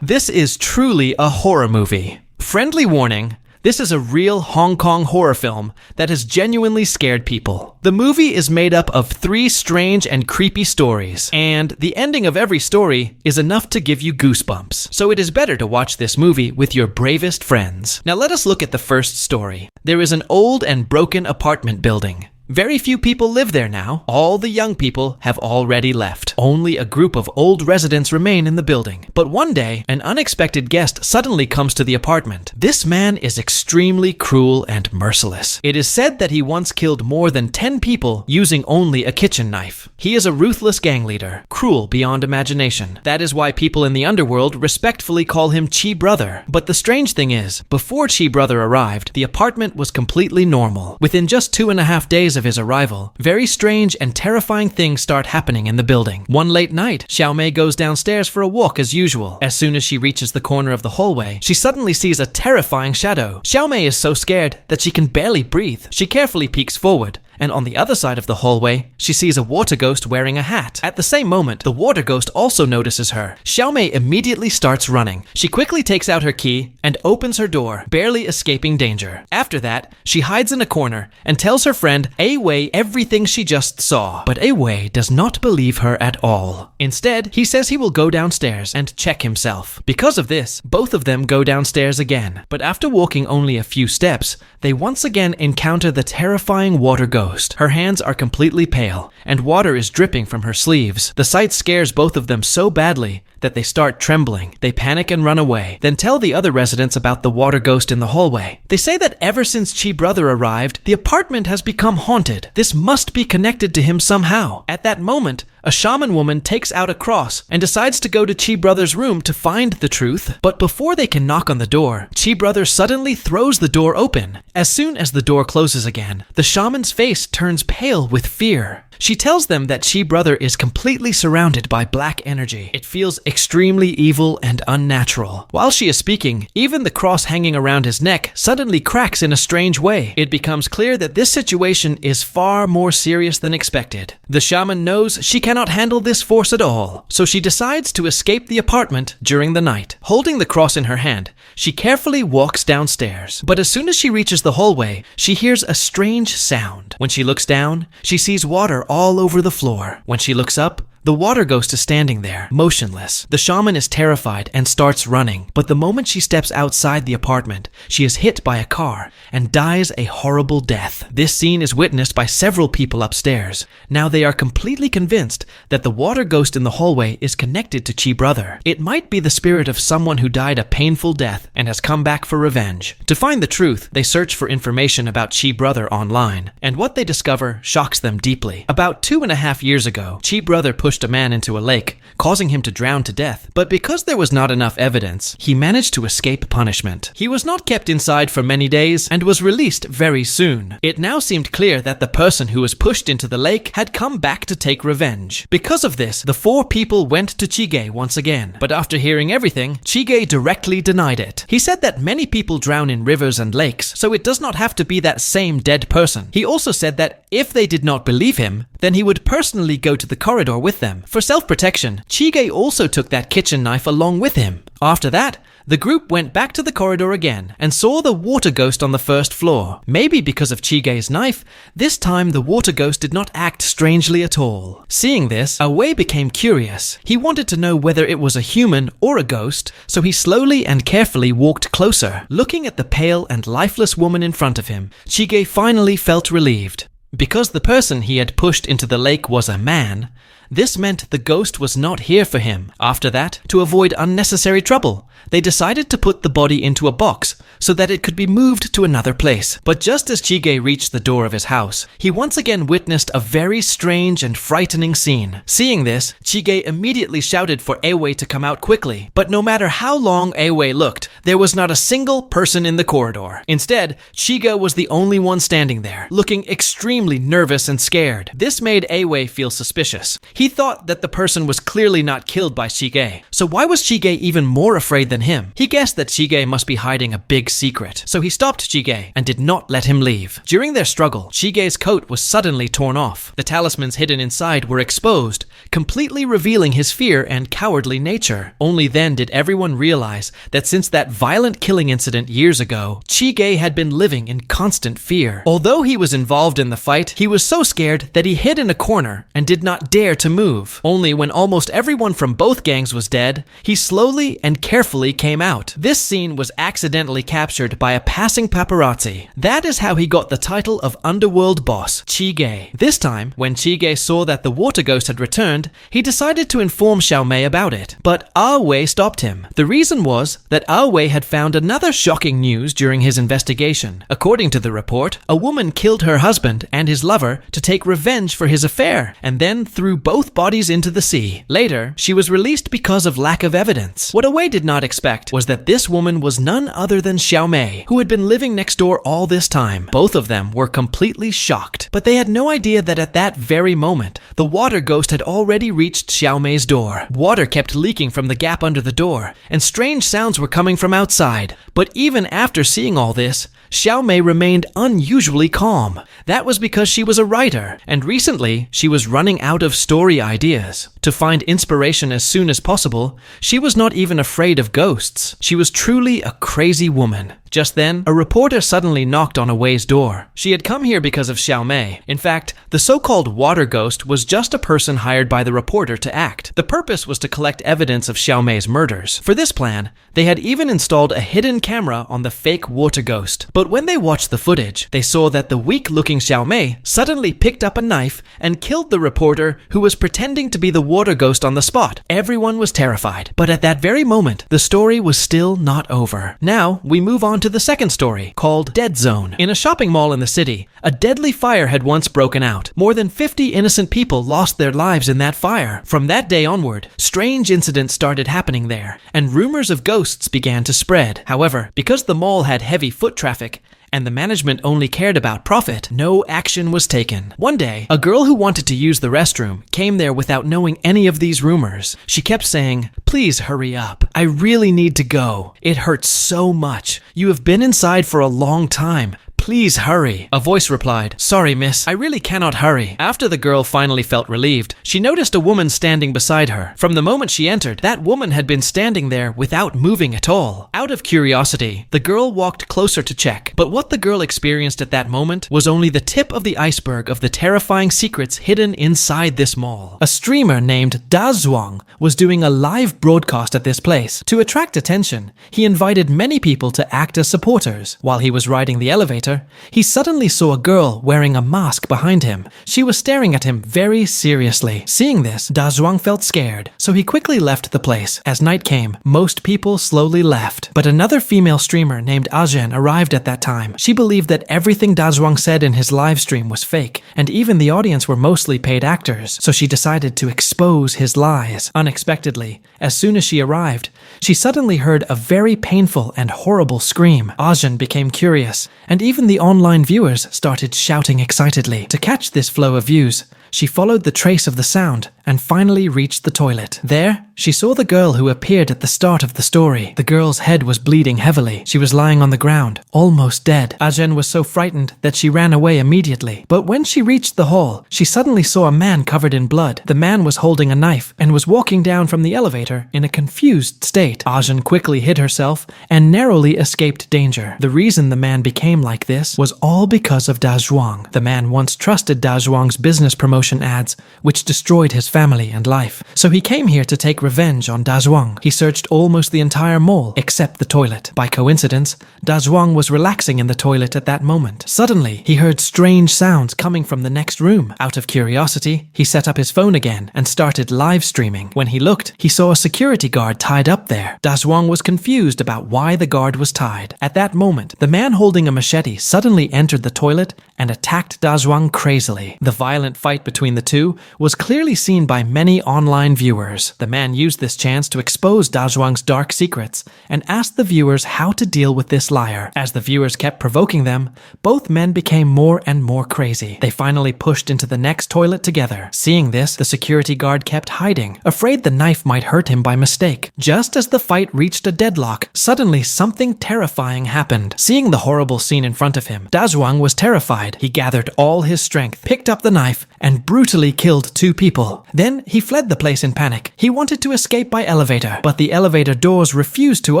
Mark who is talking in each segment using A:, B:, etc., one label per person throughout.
A: This is truly a horror movie. Friendly warning, this is a real Hong Kong horror film that has genuinely scared people. The movie is made up of 3 strange and creepy stories, and the ending of every story is enough to give you goosebumps. So it is better to watch this movie with your bravest friends. Now let us look at the first story. There is an old and broken apartment building. Very few people live there now. All the young people have already left. Only a group of old residents remain in the building. But one day, an unexpected guest suddenly comes to the apartment. This man is extremely cruel and merciless. It is said that he once killed more than 10 people using only a kitchen knife. He is a ruthless gang leader, cruel beyond imagination. That is why people in the underworld respectfully call him Chi Brother. But the strange thing is, before Chi Brother arrived, the apartment was completely normal. Within just 2.5 days of his arrival, very strange and terrifying things start happening in the building. One late night, Xiao Mei goes downstairs for a walk as usual. As soon as she reaches the corner of the hallway, she suddenly sees a terrifying shadow. Xiao Mei is so scared that she can barely breathe. She carefully peeks forward, and on the other side of the hallway, she sees a water ghost wearing a hat. At the same moment, the water ghost also notices her. Xiao Mei immediately starts running. She quickly takes out her key and opens her door, barely escaping danger. After that, she hides in a corner and tells her friend A Wei everything she just saw. But A Wei does not believe her at all. Instead, he says he will go downstairs and check himself. Because of this, both of them go downstairs again. But after walking only a few steps, they once again encounter the terrifying water ghost. Her hands are completely pale, and water is dripping from her sleeves. The sight scares both of them so badly that they start trembling. They panic and run away, then tell the other residents about the water ghost in the hallway. They say that ever since Chi Brother arrived, the apartment has become haunted. This must be connected to him somehow. At that moment, a shaman woman takes out a cross and decides to go to Chi Brother's room to find the truth. But before they can knock on the door, Chi Brother suddenly throws the door open. As soon as the door closes again, the shaman's face turns pale with fear. She tells them that Chi Brother is completely surrounded by black energy. It feels extremely evil and unnatural. While she is speaking, even the cross hanging around his neck suddenly cracks in a strange way. It becomes clear that this situation is far more serious than expected. The shaman knows she cannot handle this force at all, so she decides to escape the apartment during the night. Holding the cross in her hand, she carefully walks downstairs. But as soon as she reaches the hallway, she hears a strange sound. When she looks down, she sees water all over the floor. When she looks up, the water ghost is standing there, motionless. The shaman is terrified and starts running, but the moment she steps outside the apartment, she is hit by a car and dies a horrible death. This scene is witnessed by several people upstairs. Now they are completely convinced that the water ghost in the hallway is connected to Chi Brother. It might be the spirit of someone who died a painful death and has come back for revenge. To find the truth, they search for information about Chi Brother online, and what they discover shocks them deeply. About 2.5 years ago, Chi Brother pushed a man into a lake, causing him to drown to death. But because there was not enough evidence, he managed to escape punishment. He was not kept inside for many days and was released very soon. It now seemed clear that the person who was pushed into the lake had come back to take revenge. Because of this, the 4 people went to Chige once again. But after hearing everything, Chige directly denied it. He said that many people drown in rivers and lakes, so it does not have to be that same dead person. He also said that if they did not believe him, then he would personally go to the corridor with them. For self-protection, Chige also took that kitchen knife along with him. After that, the group went back to the corridor again and saw the water ghost on the first floor. Maybe because of Chige's knife, this time the water ghost did not act strangely at all. Seeing this, Awei became curious. He wanted to know whether it was a human or a ghost, so he slowly and carefully walked closer. Looking at the pale and lifeless woman in front of him, Chige finally felt relieved. Because the person he had pushed into the lake was a man, this meant the ghost was not here for him. After that, to avoid unnecessary trouble, they decided to put the body into a box so that it could be moved to another place. But just as Chige reached the door of his house, he once again witnessed a very strange and frightening scene. Seeing this, Chige immediately shouted for Awei to come out quickly. But no matter how long Awei looked, there was not a single person in the corridor. Instead, Chiga was the only one standing there, looking extremely nervous and scared. This made Awei feel suspicious. He thought that the person was clearly not killed by Chige, so why was Chige even more afraid than him? He guessed that Chige must be hiding a big secret, so he stopped Chige and did not let him leave. During their struggle, Chige's coat was suddenly torn off. The talismans hidden inside were exposed, completely revealing his fear and cowardly nature. Only then did everyone realize that since that violent killing incident years ago, Chige had been living in constant fear. Although he was involved in the fight, he was so scared that he hid in a corner and did not dare to move. Only when almost everyone from both gangs was dead, he slowly and carefully came out. This scene was accidentally captured by a passing paparazzi. That is how he got the title of Underworld Boss, Chige. This time, when Chige saw that the water ghost had returned, he decided to inform Xiaomei about it. But Awei stopped him. The reason was that Awei had found another shocking news during his investigation. According to the report, a woman killed her husband and his lover to take revenge for his affair, and then threw both bodies into the sea. Later, she was released because of lack of evidence. What Awei did not expect was that this woman was none other than Xiaomei, who had been living next door all this time. Both of them were completely shocked, but they had no idea that at that very moment, the water ghost had already reached Xiaomei's door. Water kept leaking from the gap under the door, and strange sounds were coming from outside. But even after seeing all this, Xiaomei remained unusually calm. That was because she was a writer, and recently she was running out of story ideas. To find inspiration as soon as possible, she was not even afraid of ghosts. She was truly a crazy woman. Just then, a reporter suddenly knocked on Awei's door. She had come here because of Xiaomei. In fact, the so-called water ghost was just a person hired by the reporter to act. The purpose was to collect evidence of Xiaomei's murders. For this plan, they had even installed a hidden camera on the fake water ghost. But when they watched the footage, they saw that the weak-looking Xiaomei suddenly picked up a knife and killed the reporter who was pretending to be the water ghost on the spot. Everyone was terrified. But at that very moment, the story was still not over. Now, we move on to the second story, called Dead Zone. In a shopping mall in the city, a deadly fire had once broken out. More than 50 innocent people lost their lives in that fire. From that day onward, strange incidents started happening there, and rumors of ghosts began to spread. However, because the mall had heavy foot traffic, and the management only cared about profit, no action was taken. One day, a girl who wanted to use the restroom came there without knowing any of these rumors. She kept saying, "Please hurry up. I really need to go. It hurts so much. You have been inside for a long time. Please hurry." A voice replied, "Sorry, miss, I really cannot hurry." After the girl finally felt relieved, she noticed a woman standing beside her. From the moment she entered, that woman had been standing there without moving at all. Out of curiosity, the girl walked closer to check. But what the girl experienced at that moment was only the tip of the iceberg of the terrifying secrets hidden inside this mall. A streamer named Da Zhuang was doing a live broadcast at this place. To attract attention, he invited many people to act as supporters. While he was riding the elevator, he suddenly saw a girl wearing a mask behind him. She was staring at him very seriously. Seeing this, Da Zhuang felt scared, so he quickly left the place. As night came, most people slowly left. But another female streamer named Azhen arrived at that time. She believed that everything Da Zhuang said in his live stream was fake, and even the audience were mostly paid actors, so she decided to expose his lies. Unexpectedly, as soon as she arrived, she suddenly heard a very painful and horrible scream. Azhen became curious, and even the online viewers started shouting excitedly. To catch this flow of views, she followed the trace of the sound and finally reached the toilet. There, she saw the girl who appeared at the start of the story. The girl's head was bleeding heavily. She was lying on the ground, almost dead. Azhen was so frightened that she ran away immediately. But when she reached the hall, she suddenly saw a man covered in blood. The man was holding a knife and was walking down from the elevator in a confused state. Azhen quickly hid herself and narrowly escaped danger. The reason the man became like this was all because of Da Zhuang. The man once trusted Da Zhuang's business promotion ads, which destroyed his family and life. So he came here to take revenge on Da Zhuang. He searched almost the entire mall, except the toilet. By coincidence, Da Zhuang was relaxing in the toilet at that moment. Suddenly, he heard strange sounds coming from the next room. Out of curiosity, he set up his phone again and started live streaming. When he looked, he saw a security guard tied up there. Da Zhuang was confused about why the guard was tied. At that moment, the man holding a machete suddenly entered the toilet and attacked Da Zhuang crazily. The violent fight between between the two was clearly seen by many online viewers. The man used this chance to expose Dazhuang's dark secrets and asked the viewers how to deal with this liar. As the viewers kept provoking them, both men became more and more crazy. They finally pushed into the next toilet together. Seeing this, the security guard kept hiding, afraid the knife might hurt him by mistake. Just as the fight reached a deadlock, suddenly something terrifying happened. Seeing the horrible scene in front of him, Dazhuang was terrified. He gathered all his strength, picked up the knife, and brutally killed 2 people. Then he fled the place in panic. He wanted to escape by elevator, but the elevator doors refused to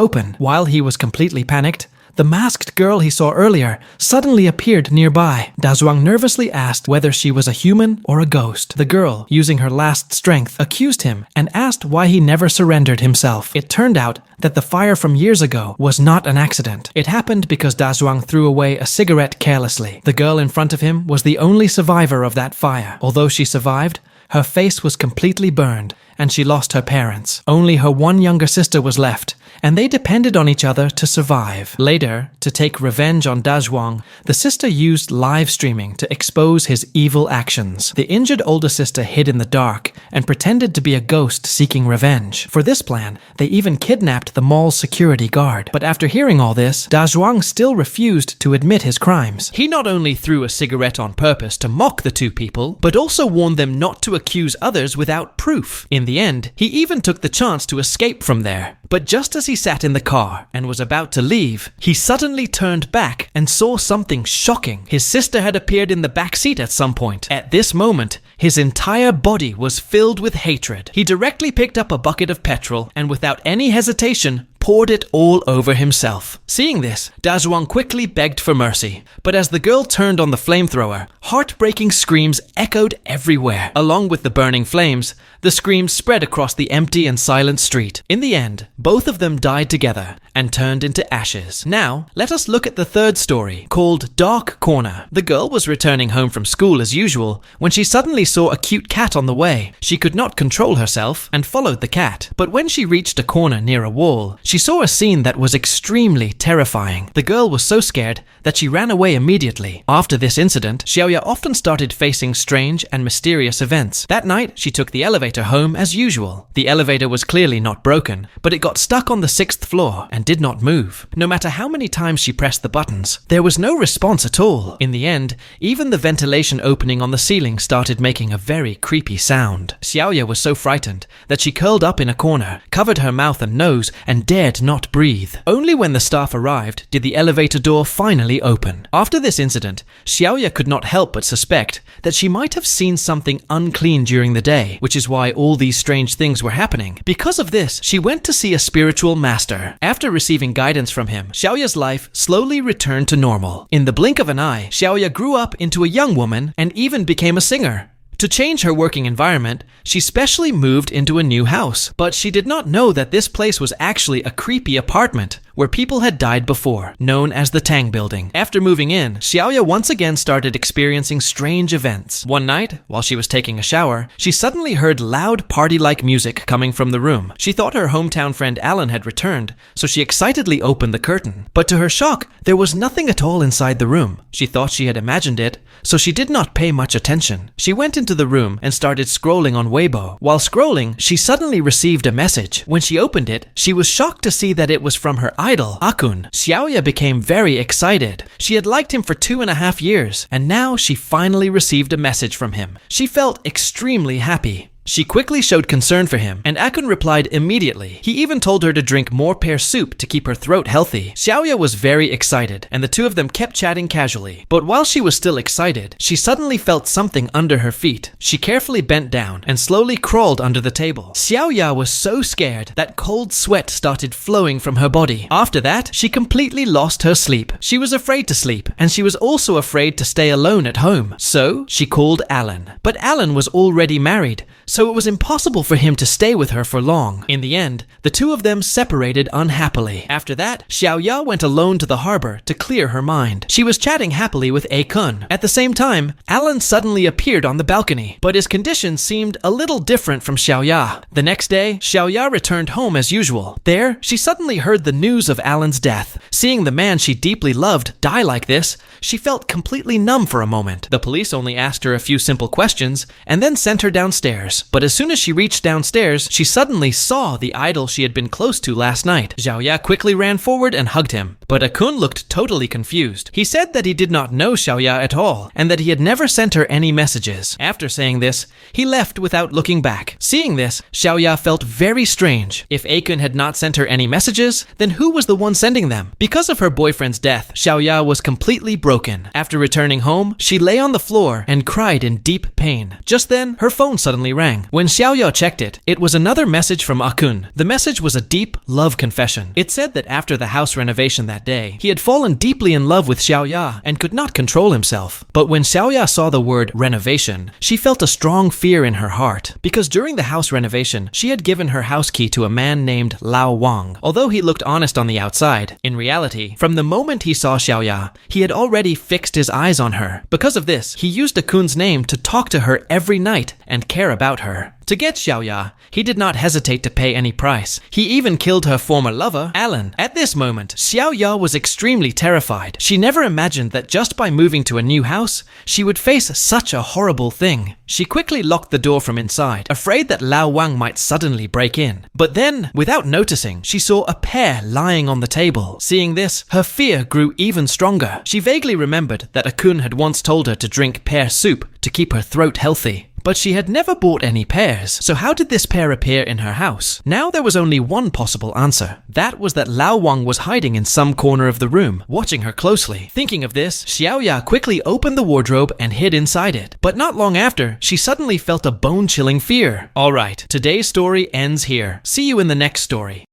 A: open. While he was completely panicked, the masked girl he saw earlier suddenly appeared nearby. Dazhuang nervously asked whether she was a human or a ghost. The girl, using her last strength, accused him and asked why he never surrendered himself. It turned out that the fire from years ago was not an accident. It happened because Dazhuang threw away a cigarette carelessly. The girl in front of him was the only survivor of that fire. Although she survived, her face was completely burned, and she lost her parents. Only her one younger sister was left, and they depended on each other to survive. Later, to take revenge on Dazhuang, the sister used live streaming to expose his evil actions. The injured older sister hid in the dark and pretended to be a ghost seeking revenge. For this plan, they even kidnapped the mall's security guard. But after hearing all this, Dazhuang still refused to admit his crimes. He not only threw a cigarette on purpose to mock the 2 people, but also warned them not to accuse others without proof. In the end, he even took the chance to escape from there. But just as he sat in the car and was about to leave, he suddenly turned back and saw something shocking. His sister had appeared in the back seat at some point. At this moment, his entire body was filled with hatred. He directly picked up a bucket of petrol and without any hesitation, poured it all over himself. Seeing this, Dazhuang quickly begged for mercy, but as the girl turned on the flamethrower, heartbreaking screams echoed everywhere. Along with the burning flames, the screams spread across the empty and silent street. In the end, both of them died together and turned into ashes. Now, let us look at the third story, called Dark Corner. The girl was returning home from school as usual when she suddenly saw a cute cat on the way. She could not control herself and followed the cat. But when she reached a corner near a wall, she saw a scene that was extremely terrifying. The girl was so scared that she ran away immediately. After this incident, Xiaoya often started facing strange and mysterious events. That night, she took the elevator home as usual. The elevator was clearly not broken, but it got stuck on the 6th floor and did not move. No matter how many times she pressed the buttons, there was no response at all. In the end, even the ventilation opening on the ceiling started making a very creepy sound. Xiaoya was so frightened that she curled up in a corner, covered her mouth and nose, and dared not breathe. Only when the staff arrived did the elevator door finally open. After this incident, Xiaoya could not help but suspect that she might have seen something unclean during the day, which is why all these strange things were happening. Because of this, she went to see a spiritual master. After receiving guidance from him, Xiaoya's life slowly returned to normal. In the blink of an eye, Xiaoya grew up into a young woman and even became a singer. To change her working environment, she specially moved into a new house. But she did not know that this place was actually a creepy apartment where people had died before, known as the Tang Building. After moving in, Xiaoya once again started experiencing strange events. One night, while she was taking a shower, she suddenly heard loud party-like music coming from the room. She thought her hometown friend Alan had returned, so she excitedly opened the curtain. But to her shock, there was nothing at all inside the room. She thought she had imagined it, so she did not pay much attention. She went into the room and started scrolling on Weibo. While scrolling, she suddenly received a message. When she opened it, she was shocked to see that it was from her idol, Akun. Xiaoya became very excited. She had liked him for 2.5 years, and now she finally received a message from him. She felt extremely happy. She quickly showed concern for him, and Akun replied immediately. He even told her to drink more pear soup to keep her throat healthy. Xiaoya was very excited, and the two of them kept chatting casually. But while she was still excited, she suddenly felt something under her feet. She carefully bent down and slowly crawled under the table. Xiaoya was so scared that cold sweat started flowing from her body. After that, she completely lost her sleep. She was afraid to sleep, and she was also afraid to stay alone at home. So, she called Alan. But Alan was already married, so it was impossible for him to stay with her for long. In the end, the two of them separated unhappily. After that, Xiaoya went alone to the harbor to clear her mind. She was chatting happily with Akun. At the same time, Alan suddenly appeared on the balcony, but his condition seemed a little different from Xiaoya. The next day, Xiaoya returned home as usual. There, she suddenly heard the news of Alan's death. Seeing the man she deeply loved die like this, she felt completely numb for a moment. The police only asked her a few simple questions and then sent her downstairs. But as soon as she reached downstairs, she suddenly saw the idol she had been close to last night. Xiaoya quickly ran forward and hugged him. But Akun looked totally confused. He said that he did not know Xiaoya at all and that he had never sent her any messages. After saying this, he left without looking back. Seeing this, Xiaoya felt very strange. If Akun had not sent her any messages, then who was the one sending them? Because of her boyfriend's death, Xiaoya was completely broken. After returning home, she lay on the floor and cried in deep pain. Just then, her phone suddenly rang. When Xiaoya checked it, it was another message from Akun. The message was a deep love confession. It said that after the house renovation that day, he had fallen deeply in love with Xiaoya and could not control himself. But when Xiaoya saw the word renovation, she felt a strong fear in her heart. Because during the house renovation, she had given her house key to a man named Lao Wang. Although he looked honest on the outside, in reality, from the moment he saw Xiaoya, he had already fixed his eyes on her. Because of this, he used Akun's name to talk to her every night and care about her. To get Xiaoya, he did not hesitate to pay any price. He even killed her former lover, Alan. At this moment, Xiaoya was extremely terrified. She never imagined that just by moving to a new house, she would face such a horrible thing. She quickly locked the door from inside, afraid that Lao Wang might suddenly break in. But then, without noticing, she saw a pear lying on the table. Seeing this, her fear grew even stronger. She vaguely remembered that Akun had once told her to drink pear soup to keep her throat healthy. But she had never bought any pears, so how did this pear appear in her house? Now there was only one possible answer. That was that Lao Wang was hiding in some corner of the room, watching her closely. Thinking of this, Xiaoya quickly opened the wardrobe and hid inside it. But not long after, she suddenly felt a bone-chilling fear. Alright, today's story ends here. See you in the next story.